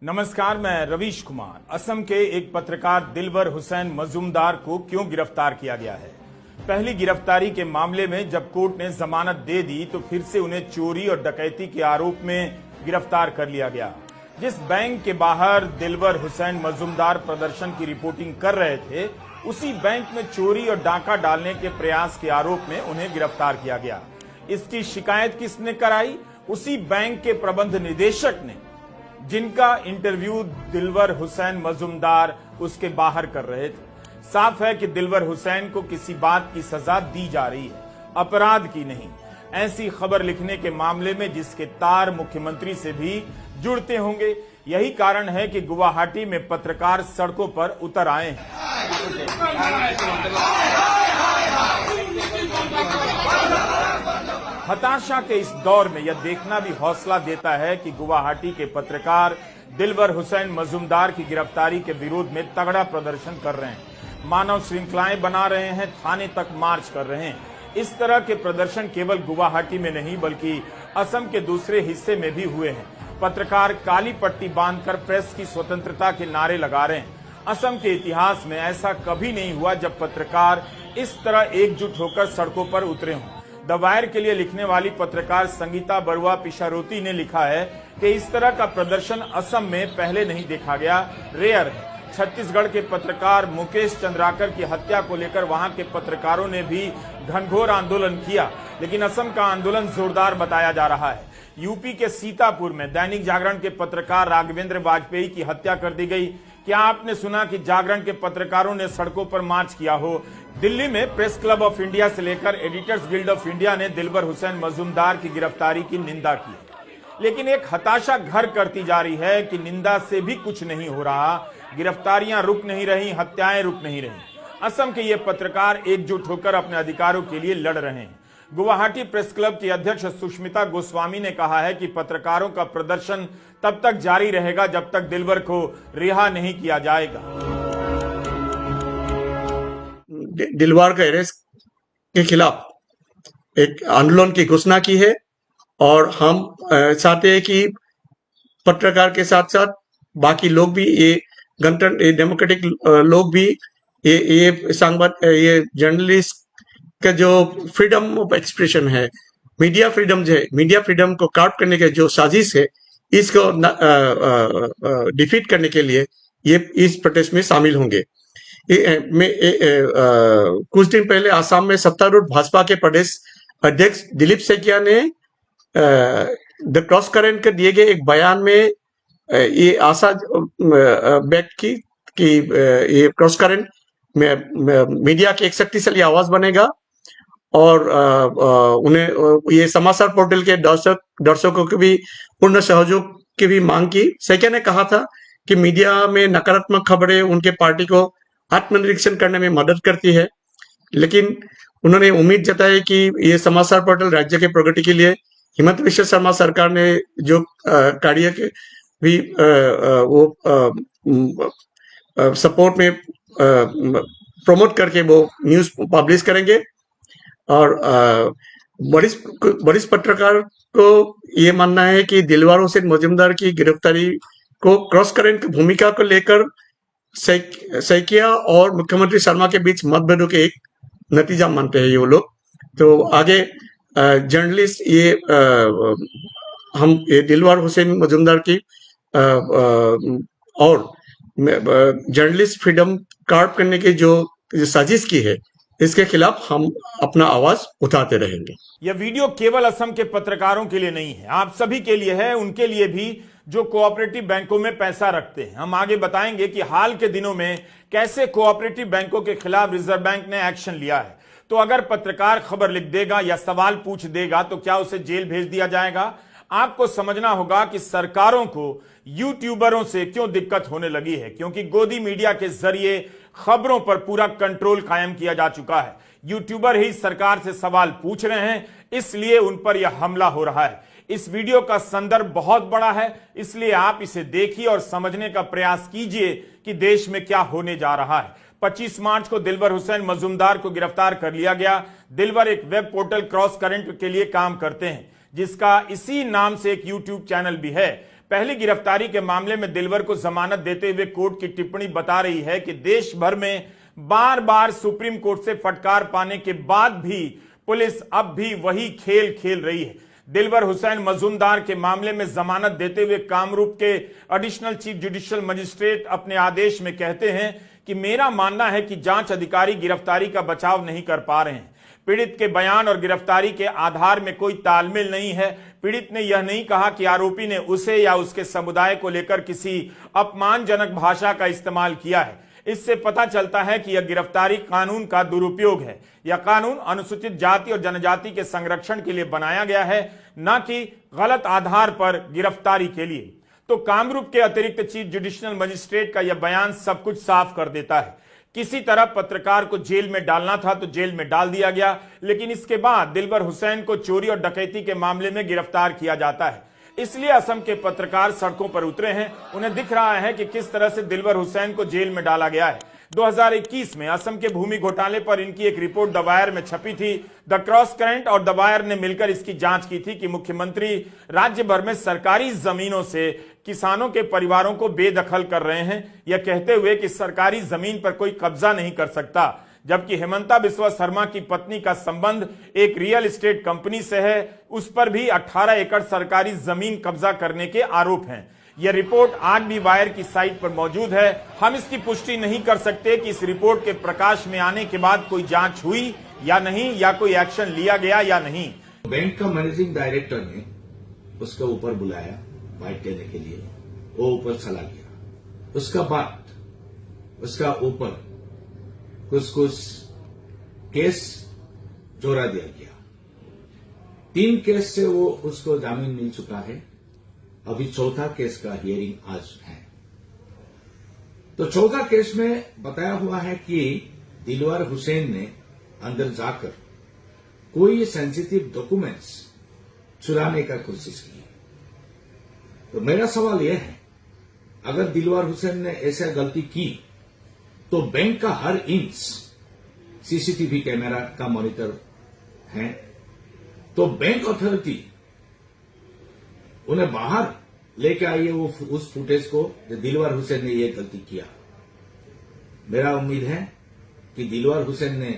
नमस्कार, मैं रवीश कुमार। असम के एक पत्रकार दिलवर हुसैन मजूमदार को क्यों गिरफ्तार किया गया है? पहली गिरफ्तारी के मामले में जब कोर्ट ने जमानत दे दी तो फिर से उन्हें चोरी और डकैती के आरोप में गिरफ्तार कर लिया गया। जिस बैंक के बाहर दिलवर हुसैन मजूमदार प्रदर्शन की रिपोर्टिंग कर रहे थे, उसी बैंक में चोरी और डाका डालने के प्रयास के आरोप में उन्हें गिरफ्तार किया गया। इसकी शिकायत किसने कराई? उसी बैंक के प्रबंध निदेशक ने, जिनका इंटरव्यू दिलवर हुसैन मजूमदार उसके बाहर कर रहे थे। साफ है कि दिलवर हुसैन को किसी बात की सजा दी जा रही है, अपराध की नहीं। ऐसी खबर लिखने के मामले में जिसके तार मुख्यमंत्री से भी जुड़ते होंगे। यही कारण है कि गुवाहाटी में पत्रकार सड़कों पर उतर आए हैं। हताशा के इस दौर में यह देखना भी हौसला देता है कि गुवाहाटी के पत्रकार दिलवर हुसैन मजूमदार की गिरफ्तारी के विरोध में तगड़ा प्रदर्शन कर रहे हैं, मानव श्रृंखलाएं बना रहे हैं, थाने तक मार्च कर रहे हैं। इस तरह के प्रदर्शन केवल गुवाहाटी में नहीं बल्कि असम के दूसरे हिस्से में भी हुए हैं। पत्रकार काली पट्टी बांधकर प्रेस की स्वतंत्रता के नारे लगा रहे हैं। असम के इतिहास में ऐसा कभी नहीं हुआ जब पत्रकार इस तरह एकजुट होकर सड़कों पर उतरे हों। द वायर के लिए लिखने वाली पत्रकार संगीता बरुआ पिशारोती ने लिखा है कि इस तरह का प्रदर्शन असम में पहले नहीं देखा गया, रेयर है। छत्तीसगढ़ के पत्रकार मुकेश चंद्राकर की हत्या को लेकर वहां के पत्रकारों ने भी घनघोर आंदोलन किया, लेकिन असम का आंदोलन जोरदार बताया जा रहा है। यूपी के सीतापुर में दैनिक जागरण के पत्रकार राघवेंद्र वाजपेयी की हत्या कर दी गई। क्या आपने सुना कि जागरण के पत्रकारों ने सड़कों पर मार्च किया हो? दिल्ली में प्रेस क्लब ऑफ इंडिया से लेकर एडिटर्स गिल्ड ऑफ इंडिया ने दिलवर हुसैन मजूमदार की गिरफ्तारी की निंदा की, लेकिन एक हताशा घर करती जा रही है कि निंदा से भी कुछ नहीं हो रहा। गिरफ्तारियां रुक नहीं रही, हत्याएं रुक नहीं रही। असम के ये पत्रकार एकजुट होकर अपने अधिकारों के लिए लड़ रहे हैं। गुवाहाटी प्रेस क्लब की अध्यक्ष सुष्मिता गोस्वामी ने कहा है कि पत्रकारों का प्रदर्शन तब तक जारी रहेगा जब तक दिलवर को रिहा नहीं किया जाएगा। दिलवर के अरेस्ट के खिलाफ एक आंदोलन की घोषणा की है और हम चाहते हैं कि पत्रकार के साथ साथ बाकी लोग भी, ये गणतंत्र डेमोक्रेटिक लोग भी, ये जर्नलिस्ट का जो फ्रीडम ऑफ एक्सप्रेशन है, मीडिया फ्रीडम जो है, मीडिया फ्रीडम को काट करने के जो साजिश है, इसको डिफीट करने के लिए ये इस प्रोटेस्ट में शामिल होंगे। कुछ दिन पहले आसाम में सत्तारूढ़ भाजपा के प्रदेश अध्यक्ष दिलीप सैकिया ने द क्रॉस करेंट के दिए गए एक बयान में ये आशा व्यक्त की कि ये क्रॉस करेंट में मीडिया की एक शक्तिशाली आवाज बनेगा और उन्हें ये समाचार पोर्टल के दर्शकों के भी पूर्ण सहयोग की भी मांग की। सैकिया ने कहा था कि मीडिया में नकारात्मक खबरें उनके पार्टी को आत्मनिरीक्षण करने में मदद करती है, लेकिन उन्होंने उम्मीद जताई कि ये समाचार पोर्टल राज्य के प्रगति के लिए हिमंत विश्व शर्मा सरकार ने जो कार्य के भी वो सपोर्ट में प्रमोट करके वो न्यूज पब्लिश करेंगे। और वरिष्ठ पत्रकार को ये मानना है कि दिलवर हुसैन मजूमदार की गिरफ्तारी को क्रॉस करेंट की भूमिका को लेकर सैकिया और मुख्यमंत्री शर्मा के बीच मतभेदों के एक नतीजा मानते हैं ये लोग। तो आगे जर्नलिस्ट हम दिलवर हुसैन मजूमदार की और जर्नलिस्ट फ्रीडम कार्ड करने की जो साजिश की है, इसके खिलाफ हम अपना आवाज उठाते रहेंगे। यह वीडियो केवल असम के पत्रकारों के लिए नहीं है, आप सभी के लिए है, उनके लिए भी जो कोऑपरेटिव बैंकों में पैसा रखते हैं। हम आगे बताएंगे कि हाल के दिनों में कैसे कोऑपरेटिव बैंकों के खिलाफ रिजर्व बैंक ने एक्शन लिया है। तो अगर पत्रकार खबर लिख देगा या सवाल पूछ देगा तो क्या उसे जेल भेज दिया जाएगा? आपको समझना होगा कि सरकारों को यूट्यूबरों से क्यों दिक्कत होने लगी है, क्योंकि गोदी मीडिया के जरिए खबरों पर पूरा कंट्रोल कायम किया जा चुका है। यूट्यूबर ही सरकार से सवाल पूछ रहे हैं, इसलिए उन पर यह हमला हो रहा है। इस वीडियो का संदर्भ बहुत बड़ा है, इसलिए आप इसे देखिए और समझने का प्रयास कीजिए कि देश में क्या होने जा रहा है। 25 मार्च को दिलवर हुसैन मजूमदार को गिरफ्तार कर लिया गया। दिलवर एक वेब पोर्टल क्रॉस करंट के लिए काम करते हैं, जिसका इसी नाम से एक यूट्यूब चैनल भी है। पहली गिरफ्तारी के मामले में दिलवर को जमानत देते हुए कोर्ट की टिप्पणी बता रही है कि देश भर में बार बार सुप्रीम कोर्ट से फटकार पाने के बाद भी पुलिस अब भी वही खेल खेल रही है। दिलवर हुसैन मजूमदार के मामले में जमानत देते हुए कामरूप के एडिशनल चीफ जुडिशियल मजिस्ट्रेट अपने आदेश में कहते हैं कि मेरा मानना है कि जांच अधिकारी गिरफ्तारी का बचाव नहीं कर पा रहे हैं। पीड़ित के बयान और गिरफ्तारी के आधार में कोई तालमेल नहीं है। पीड़ित ने यह नहीं कहा कि आरोपी ने उसे या उसके समुदाय को लेकर किसी अपमानजनक भाषा का इस्तेमाल किया है। इससे पता चलता है कि यह गिरफ्तारी कानून का दुरुपयोग है। यह कानून अनुसूचित जाति और जनजाति के संरक्षण के लिए बनाया गया है, न कि गलत आधार पर गिरफ्तारी के लिए। तो कामरूप के अतिरिक्त चीफ जुडिशियल मजिस्ट्रेट का यह बयान सब कुछ साफ कर देता है। किसी तरह पत्रकार को जेल में डालना था तो जेल में डाल दिया गया, लेकिन इसके बाद दिलवर हुसैन को चोरी और डकैती के मामले में गिरफ्तार किया जाता है। इसलिए असम के पत्रकार सड़कों पर उतरे हैं। उन्हें दिख रहा है कि किस तरह से दिलवर हुसैन को जेल में डाला गया है। 2021 में असम के भूमि घोटाले पर इनकी एक रिपोर्ट द वायर में छपी थी। द क्रॉस करंट और द वायर ने मिलकर इसकी जांच की थी कि मुख्यमंत्री राज्य भर में सरकारी जमीनों से किसानों के परिवारों को बेदखल कर रहे हैं, यह कहते हुए कि सरकारी जमीन पर कोई कब्जा नहीं कर सकता। जबकि हेमंता बिस्वा शर्मा की पत्नी का संबंध एक रियल एस्टेट कंपनी से है, उस पर भी 18 एकड़ सरकारी जमीन कब्जा करने के आरोप हैं। यह रिपोर्ट आज भी वायर की साइट पर मौजूद है। हम इसकी पुष्टि नहीं कर सकते कि इस रिपोर्ट के प्रकाश में आने के बाद कोई जांच हुई या नहीं, या कोई एक्शन लिया गया या नहीं। बैंक का मैनेजिंग डायरेक्टर ने उसके ऊपर बुलाया बाइट देने के लिए, वो ऊपर चला गया। उसका बाद उसका ऊपर कुछ केस जोड़ा दिया गया। 3 केस से वो उसको जामीन मिल चुका है। अभी चौथा केस का हियरिंग आज है। तो चौथा केस में बताया हुआ है कि दिलवर हुसैन ने अंदर जाकर कोई सेंसिटिव डॉक्यूमेंट्स चुराने का कोशिश की। तो मेरा सवाल यह है, अगर दिलवर हुसैन ने ऐसा गलती की तो बैंक का हर इंच सीसीटीवी कैमरा का मॉनिटर है, तो बैंक अथॉरिटी उन्हें बाहर लेके आई है वो उस फुटेज को जो दिलवर हुसैन ने ये गलती किया। मेरा उम्मीद है कि दिलवर हुसैन ने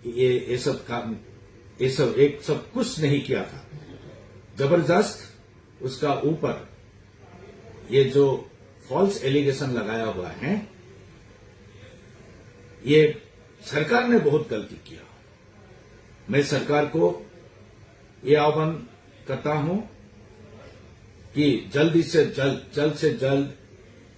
ये सब कुछ नहीं किया था। जबरदस्त उसका ऊपर ये जो फॉल्स एलिगेशन लगाया हुआ है, ये सरकार ने बहुत गलती किया। मैं सरकार को ये आह्वान करता हूं कि जल्द से जल्द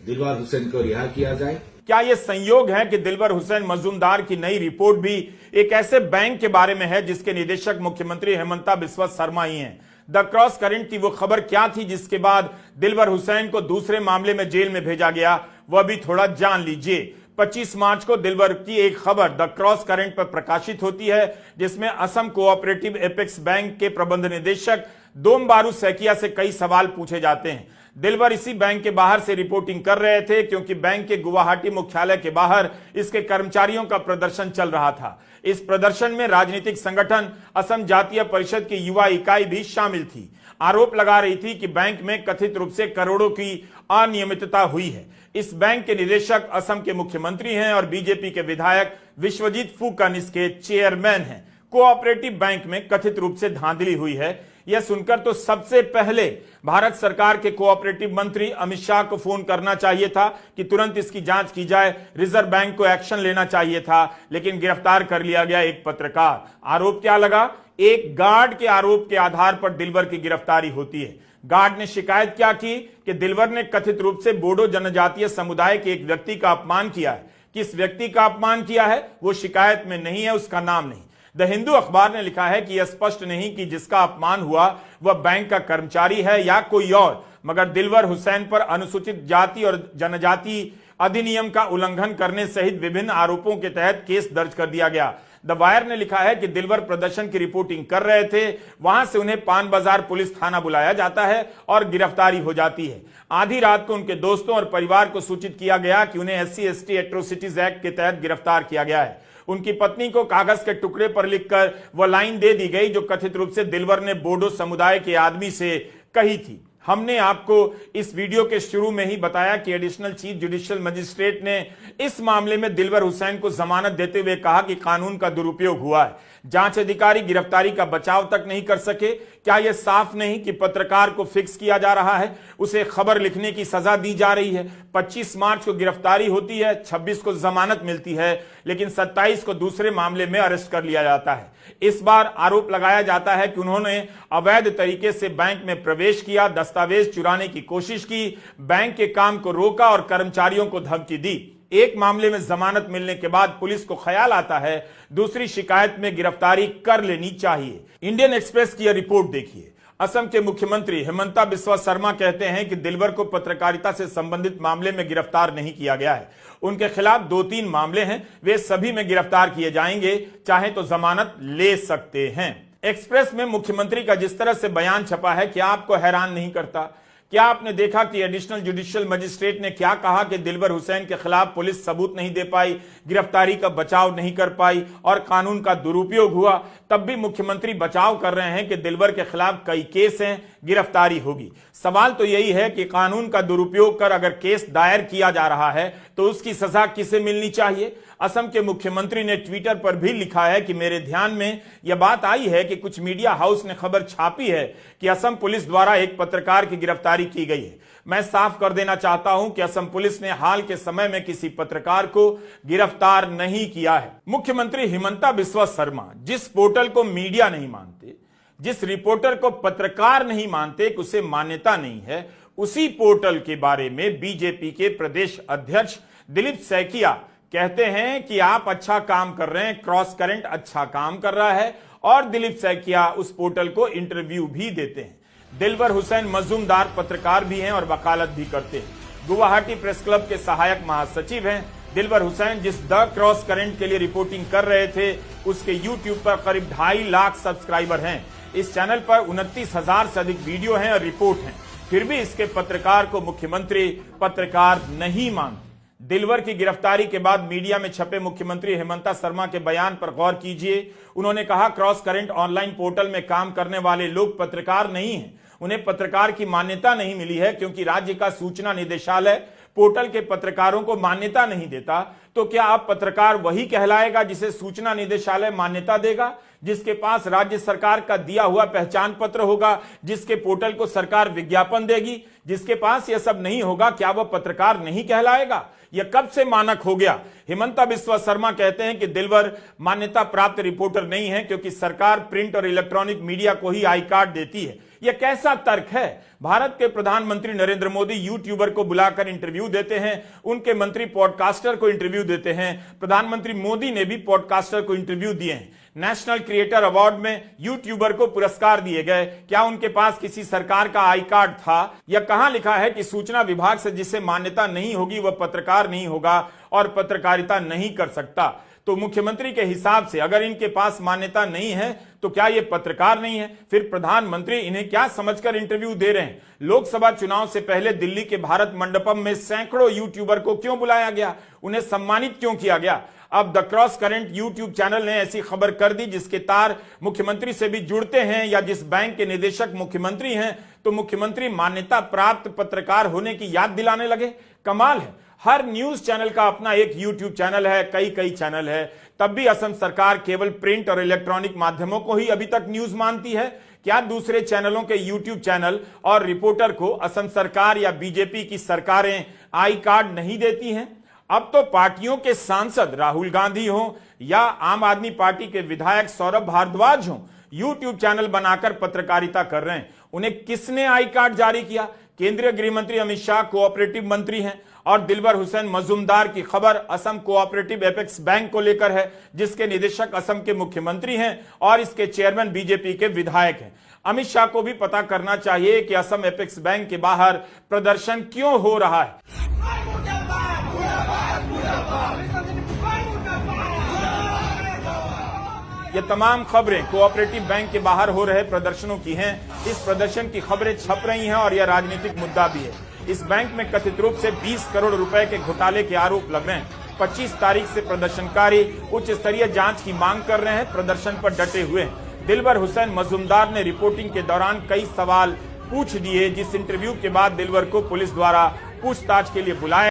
दिलवर हुसैन को रिहा किया जाए। क्या यह संयोग है कि दिलवर हुसैन मजूमदार की नई रिपोर्ट भी एक ऐसे बैंक के बारे में है जिसके निदेशक मुख्यमंत्री हेमंता बिस्वा शर्मा ही हैं? द क्रॉस करंट की वो खबर क्या थी जिसके बाद दिलवर हुसैन को दूसरे मामले में जेल में भेजा गया, वह भी थोड़ा जान लीजिए। 25 मार्च को दिलवर की एक खबर द क्रॉस करंट पर प्रकाशित होती है, जिसमें असम कोऑपरेटिव एपेक्स बैंक के प्रबंध निदेशक दोमबारू सैकिया से कई सवाल पूछे जाते हैं। दिलवर इसी बैंक के बाहर से रिपोर्टिंग कर रहे थे, क्योंकि बैंक के गुवाहाटी मुख्यालय के बाहर इसके कर्मचारियों का प्रदर्शन चल रहा था। इस प्रदर्शन में राजनीतिक संगठन असम जातीय परिषद की युवा इकाई भी शामिल थी। आरोप लगा रही थी कि बैंक में कथित रूप से करोड़ों की अनियमितता हुई है। इस बैंक के निदेशक असम के मुख्यमंत्री हैं और बीजेपी के विधायक विश्वजीत फुकन इसके चेयरमैन हैं। कोऑपरेटिव बैंक में कथित रूप से धांधली हुई है, यह सुनकर तो सबसे पहले भारत सरकार के कोऑपरेटिव मंत्री अमित शाह को फोन करना चाहिए था कि तुरंत इसकी जांच की जाए, रिजर्व बैंक को एक्शन लेना चाहिए था, लेकिन गिरफ्तार कर लिया गया एक पत्रकार। आरोप क्या लगा? एक गार्ड के आरोप के आधार पर दिलवर की गिरफ्तारी होती है। गार्ड ने शिकायत क्या की कि दिलवर ने कथित रूप से बोडो जनजातीय समुदाय के एक व्यक्ति का अपमान किया है। किस व्यक्ति का अपमान किया है वो शिकायत में नहीं है, उसका नाम नहीं। द हिंदू अखबार ने लिखा है कि यह स्पष्ट नहीं कि जिसका अपमान हुआ वह बैंक का कर्मचारी है या कोई और, मगर दिलवर हुसैन पर अनुसूचित जाति और जनजाति अधिनियम का उल्लंघन करने सहित विभिन्न आरोपों के तहत केस दर्ज कर दिया गया। द वायर ने लिखा है कि दिलवर प्रदर्शन की रिपोर्टिंग कर रहे थे, वहां से उन्हें पान बाजार पुलिस थाना बुलाया जाता है और गिरफ्तारी हो जाती है। आधी रात को उनके दोस्तों और परिवार को सूचित किया गया कि उन्हें SC/ST एट्रोसिटीज एक्ट के तहत गिरफ्तार किया गया है। उनकी पत्नी को कागज के टुकड़े पर लिखकर वह लाइन दे दी गई जो कथित रूप से दिलवर ने बोडो समुदाय के आदमी से कही थी। हमने आपको इस वीडियो के शुरू में ही बताया कि एडिशनल चीफ जुडिशियल मजिस्ट्रेट ने इस मामले में दिलवर हुसैन को जमानत देते हुए कहा कि कानून का दुरुपयोग हुआ है। जांच अधिकारी गिरफ्तारी का बचाव तक नहीं कर सके। क्या यह साफ नहीं कि पत्रकार को फिक्स किया जा रहा है, उसे खबर लिखने की सजा दी जा रही है। 25 मार्च को गिरफ्तारी होती है, 26 को जमानत मिलती है, लेकिन 27 को दूसरे मामले में अरेस्ट कर लिया जाता है। इस बार आरोप लगाया जाता है कि उन्होंने अवैध तरीके से बैंक में प्रवेश किया, दस्तावेज चुराने की कोशिश की, बैंक के काम को रोका और कर्मचारियों को धमकी दी। एक मामले में जमानत मिलने के बाद पुलिस को ख्याल आता है दूसरी शिकायत में गिरफ्तारी कर लेनी चाहिए। इंडियन एक्सप्रेस की यह रिपोर्ट देखिए। असम के मुख्यमंत्री हिमंता बिस्वा शर्मा कहते हैं कि दिलवर को पत्रकारिता से संबंधित मामले में गिरफ्तार नहीं किया गया है। उनके खिलाफ 2-3 मामले हैं, वे सभी में गिरफ्तार किए जाएंगे, चाहे तो जमानत ले सकते हैं। एक्सप्रेस में मुख्यमंत्री का जिस तरह से बयान छपा है, क्या आपको हैरान नहीं करता? क्या आपने देखा कि एडिशनल जुडिशियल मजिस्ट्रेट ने क्या कहा कि दिलवर हुसैन के खिलाफ पुलिस सबूत नहीं दे पाई, गिरफ्तारी का बचाव नहीं कर पाई और कानून का दुरुपयोग हुआ? तब भी मुख्यमंत्री बचाव कर रहे हैं कि दिलवर के खिलाफ कई केस हैं, गिरफ्तारी होगी। सवाल तो यही है कि कानून का दुरुपयोग कर अगर केस दायर किया जा रहा है तो उसकी सजा किसे मिलनी चाहिए? असम के मुख्यमंत्री ने ट्विटर पर भी लिखा है कि मेरे ध्यान में यह बात आई है कि कुछ मीडिया हाउस ने खबर छापी है कि असम पुलिस द्वारा एक पत्रकार की गिरफ्तारी की गई है। मैं साफ कर देना चाहता हूं कि असम पुलिस ने हाल के समय में किसी पत्रकार को गिरफ्तार नहीं किया है। मुख्यमंत्री हिमंता बिस्वा शर्मा जिस पोर्टल को मीडिया नहीं मानते, जिस रिपोर्टर को पत्रकार नहीं मानते कि उसे मान्यता नहीं है, उसी पोर्टल के बारे में बीजेपी के प्रदेश अध्यक्ष दिलीप सैकिया कहते हैं कि आप अच्छा काम कर रहे हैं, क्रॉस करंट अच्छा काम कर रहा है, और दिलीप सैकिया उस पोर्टल को इंटरव्यू भी देते हैं। दिलवर हुसैन मजूमदार पत्रकार भी हैं और वकालत भी करते हैं। गुवाहाटी प्रेस क्लब के सहायक महासचिव हैं। दिलवर हुसैन जिस द क्रॉस करंट के लिए रिपोर्टिंग कर रहे थे, उसके यूट्यूब पर करीब 2.5 लाख सब्सक्राइबर हैं। इस चैनल पर 29,000 से अधिक वीडियो हैं और रिपोर्ट हैं। फिर भी इसके पत्रकार को मुख्यमंत्री पत्रकार नहीं मानते। दिलवर की गिरफ्तारी के बाद मीडिया में छपे मुख्यमंत्री हेमंता शर्मा के बयान पर गौर कीजिए। उन्होंने कहा, क्रॉस करंट ऑनलाइन पोर्टल में काम करने वाले लोग पत्रकार नहीं हैं, उन्हें पत्रकार की मान्यता नहीं मिली है क्योंकि राज्य का सूचना निदेशालय पोर्टल के पत्रकारों को मान्यता नहीं देता। तो क्या अब पत्रकार वही कहलाएगा जिसे सूचना निदेशालय मान्यता देगा, जिसके पास राज्य सरकार का दिया हुआ पहचान पत्र होगा, जिसके पोर्टल को सरकार विज्ञापन देगी? जिसके पास यह सब नहीं होगा, क्या वह पत्रकार नहीं कहलाएगा? यह कब से मानक हो गया? हिमंता बिस्वा शर्मा कहते हैं कि दिलवर मान्यता प्राप्त रिपोर्टर नहीं है क्योंकि सरकार प्रिंट और इलेक्ट्रॉनिक मीडिया को ही आई कार्ड देती है। यह कैसा तर्क है? भारत के प्रधानमंत्री नरेंद्र मोदी यूट्यूबर को बुलाकर इंटरव्यू देते हैं, उनके मंत्री पॉडकास्टर को इंटरव्यू देते हैं। प्रधानमंत्री मोदी ने भी पॉडकास्टर को इंटरव्यू दिए हैं। नेशनल क्रिएटर अवार्ड में यूट्यूबर को पुरस्कार दिए गए। क्या उनके पास किसी सरकार का आई कार्ड था? यह कहां लिखा है कि सूचना विभाग से जिसे मान्यता नहीं होगी वह पत्रकार नहीं होगा और पत्रकारिता नहीं कर सकता? तो मुख्यमंत्री के हिसाब से अगर इनके पास मान्यता नहीं है तो क्या ये पत्रकार नहीं है? फिर प्रधानमंत्री इन्हें क्या समझकर इंटरव्यू दे रहे हैं? लोकसभा चुनाव से पहले दिल्ली के भारत मंडपम में सैकड़ों यूट्यूबर को क्यों बुलाया गया? उन्हें सम्मानित क्यों किया गया? अब the cross current YouTube channel ने ऐसी खबर कर दी जिसके तार मुख्यमंत्री से भी जुड़ते हैं या जिस बैंक के निदेशक मुख्यमंत्री हैं, तो मुख्यमंत्री मान्यता प्राप्त पत्रकार होने की याद दिलाने लगे। कमाल है। हर न्यूज चैनल का अपना एक यूट्यूब चैनल है, कई चैनल है। तब भी असम सरकार केवल प्रिंट और इलेक्ट्रॉनिक माध्यमों को ही अभी तक न्यूज मानती है। क्या दूसरे चैनलों के यूट्यूब चैनल और रिपोर्टर को असम सरकार या बीजेपी की सरकारें आई कार्ड नहीं देती हैं? अब तो पार्टियों के सांसद राहुल गांधी हो या आम आदमी पार्टी के विधायक सौरभ भारद्वाज हो, यूट्यूब चैनल बनाकर पत्रकारिता कर रहे हैं। उन्हें किसने आई कार्ड जारी किया? केंद्रीय गृह मंत्री अमित शाह कोऑपरेटिव मंत्री हैं और दिलवर हुसैन मजूमदार की खबर असम कोऑपरेटिव एपेक्स बैंक को लेकर है, जिसके निदेशक असम के मुख्यमंत्री हैं और इसके चेयरमैन बीजेपी के विधायक हैं। अमित शाह को भी पता करना चाहिए कि असम एपेक्स बैंक के बाहर प्रदर्शन क्यों हो रहा है। ये तमाम खबरें कोऑपरेटिव बैंक के बाहर हो रहे प्रदर्शनों की हैं। इस प्रदर्शन की खबरें छप रही हैं और यह राजनीतिक मुद्दा भी है। इस बैंक में कथित रूप से 20 करोड़ रुपए के घोटाले के आरोप लग रहे हैं। 25 तारीख से प्रदर्शनकारी उच्च स्तरीय जांच की मांग कर रहे हैं, प्रदर्शन पर डटे हुए हैं। दिलवर हुसैन मजूमदार ने रिपोर्टिंग के दौरान कई सवाल पूछ दिए, जिस इंटरव्यू के बाद दिलवर को पुलिस द्वारा पूछताछ के लिए बुलाया